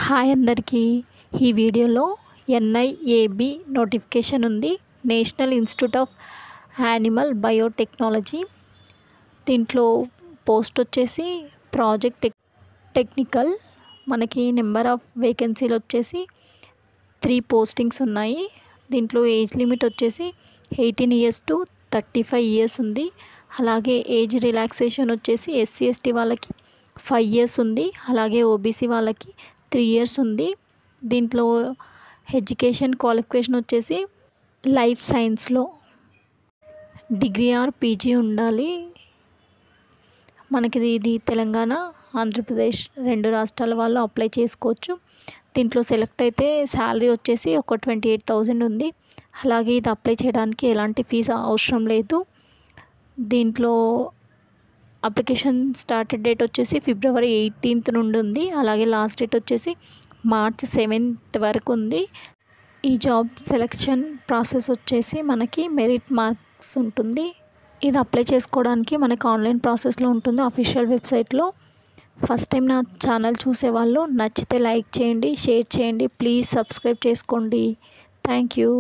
Hi అందరికీ. ఈ వీడియోలో NIAB నోటిఫికేషన్ ఉంది, national institute of animal biotechnology. దీంట్లో పోస్ట్ వచ్చేసి ప్రాజెక్ట్ టెక్నికల్. మనకి నెంబర్ ఆఫ్ వేకెన్సీలు వచ్చేసి 3 పోస్టింగ్స్ ఉన్నాయి. దీంట్లో ఏజ్ లిమిట్ వచ్చేసి 18 ఇయర్స్ టు 35 ఇయర్స్ ఉంది. అలాగే ఏజ్ రిలాక్సేషన్ వచ్చేసి SC/ST వాళ్ళకి 5 ఇయర్స్ ఉంది. అలాగే OBC వాళ్ళకి 3 ఇయర్స్ ఉంది. దీంట్లో ఎడ్యుకేషన్ క్వాలిఫికేషన్ వచ్చేసి లైఫ్ సైన్స్లో డిగ్రీ ఆర్ PG ఉండాలి. మనకి ఇది తెలంగాణ, ఆంధ్రప్రదేశ్ 2 రాష్ట్రాల వాళ్ళు అప్లై చేసుకోవచ్చు. దీంట్లో సెలెక్ట్ అయితే శాలరీ వచ్చేసి ఒక 28,000 ఉంది. అలాగే ఇది అప్లై చేయడానికి ఎలాంటి ఫీజు అవసరం లేదు. దీంట్లో అప్లికేషన్ స్టార్ట్ డేట్ వచ్చేసి February 18th నుండి ఉంది. అలాగే లాస్ట్ డేట్ వచ్చేసి March 7th వరకు ఉంది. ఈ జాబ్ సెలెక్షన్ ప్రాసెస్ వచ్చేసి మనకి మెరిట్ మార్క్స్ ఉంటుంది. ఇది అప్లై చేసుకోవడానికి మనకి ఆన్లైన్ ప్రాసెస్లో ఉంటుంది, అఫీషియల్ వెబ్సైట్లో. ఫస్ట్ టైం నా ఛానల్ చూసేవాళ్ళు నచ్చితే లైక్ చేయండి, షేర్ చేయండి, ప్లీజ్ సబ్స్క్రైబ్ చేసుకోండి. Thank you.